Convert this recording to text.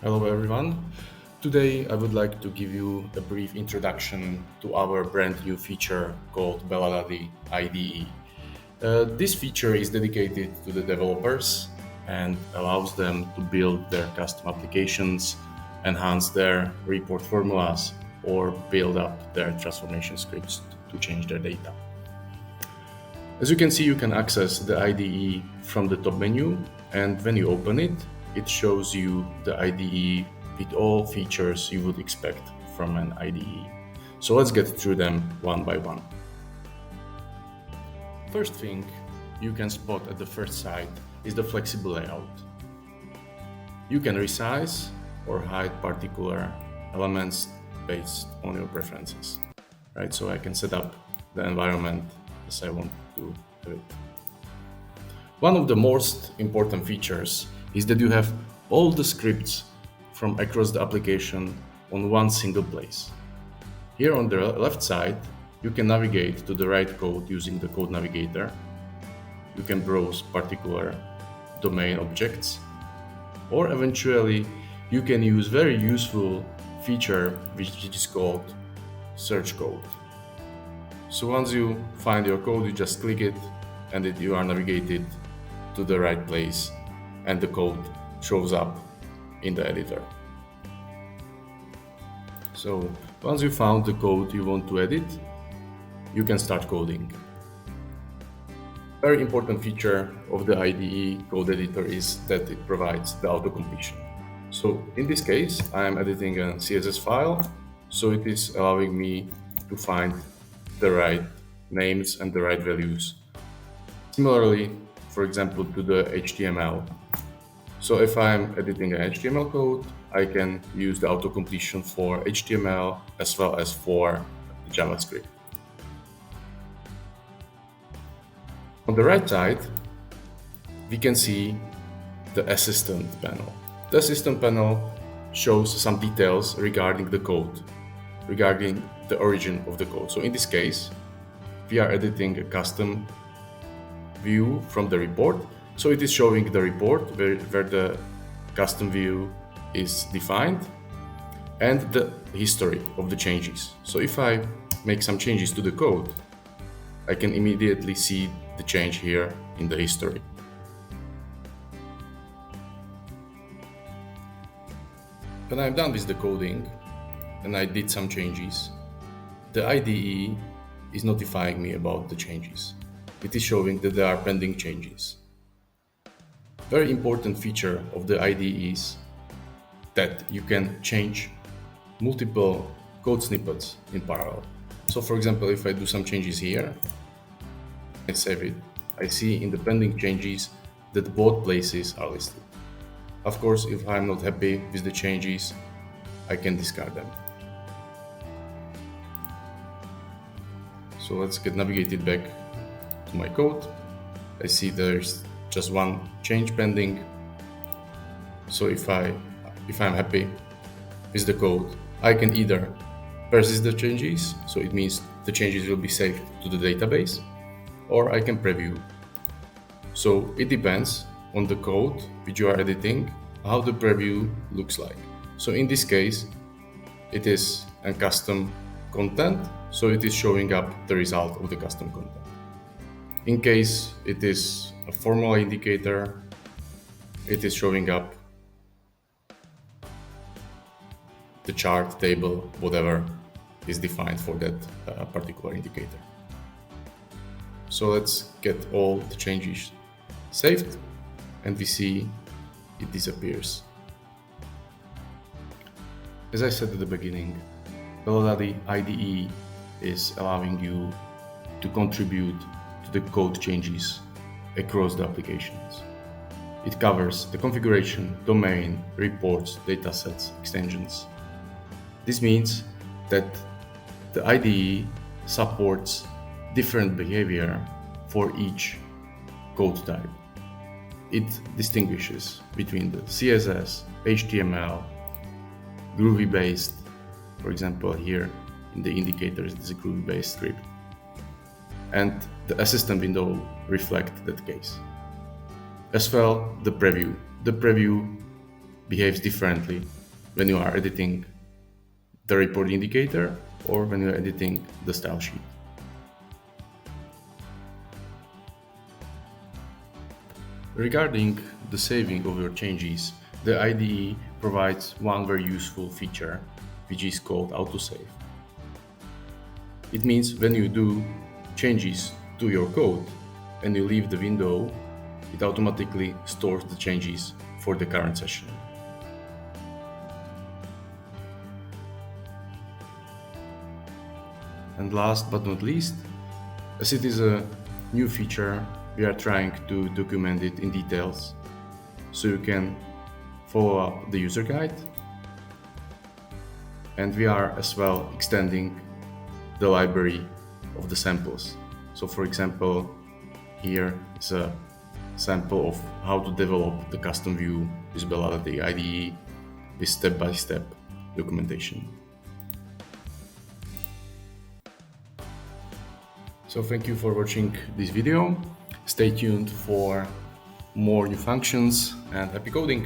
Hello everyone. Today I would like to give you a brief introduction to our brand new feature called BellaDati-IDE. This feature is dedicated to the developers and allows them to build their custom applications, enhance their report formulas, or build up their transformation scripts to change their data. As you can see, you can access the IDE from the top menu, and when you open it, it shows you the IDE with all features you would expect from an IDE. So let's get through them one by one. First thing you can spot at the first sight is the flexible layout. You can resize or hide particular elements based on your preferences, right? So I can set up the environment as I want to do it. One of the most important features is that you have all the scripts from across the application on one single place. Here on the left side, you can navigate to the right code using the code navigator. You can browse particular domain objects, or eventually you can use very useful feature which is called search code. So once you find your code, you just click it and you are navigated to the right place and the code shows up in the editor. So once you found the code you want to edit, you can start coding. Very important feature of the IDE code editor is that it provides the auto-completion. So in this case, I am editing a CSS file, so it is allowing me to find the right names and the right values. Similarly, for example, to the HTML. So if I'm editing an HTML code, I can use the auto-completion for HTML as well as for JavaScript. On the right side, we can see the assistant panel. The assistant panel shows some details regarding the code, regarding the origin of the code. So in this case, we are editing a custom view from the report. So it is showing the report where the custom view is defined and the history of the changes. So if I make some changes to the code, I can immediately see the change here in the history. When I'm done with the coding and I did some changes, the IDE is notifying me about the changes. It is showing that there are pending changes. Very important feature of the IDE is that you can change multiple code snippets in parallel. So for example, if I do some changes here, I save it, I see in the pending changes that both places are listed. Of course, if I'm not happy with the changes, I can discard them. So let's get navigated back to my code. I see there's just one change pending. So if I'm happy with the code, I can either persist the changes, so it means the changes will be saved to the database, or I can preview. So it depends on the code which you are editing, how the preview looks like. So in this case, it is a custom content, so it is showing up the result of the custom content. In case it is a formula indicator, it is showing up the chart, table, whatever is defined for that particular indicator. So let's get all the changes saved and we see it disappears. As I said at the beginning, BellaDati-IDE is allowing you to contribute to the code changes across the applications. It covers the configuration, domain, reports, datasets, extensions. This means that the IDE supports different behavior for each code type. It distinguishes between the CSS, HTML, Groovy-based, for example here in the indicators it is a Groovy-based script, and the assistant window reflects that case. As well, the preview. The preview behaves differently when you are editing the report indicator or when you are editing the style sheet. Regarding the saving of your changes, the IDE provides one very useful feature, which is called autosave. It means when you do changes to your code and you leave the window, it automatically stores the changes for the current session. And last but not least, as it is a new feature, we are trying to document it in details so you can follow up the user guide. And we are as well extending the library of the samples. So for example, here is a sample of how to develop the custom view with BellaDati IDE with step-by-step documentation. So thank you for watching this video. Stay tuned for more new functions and happy coding!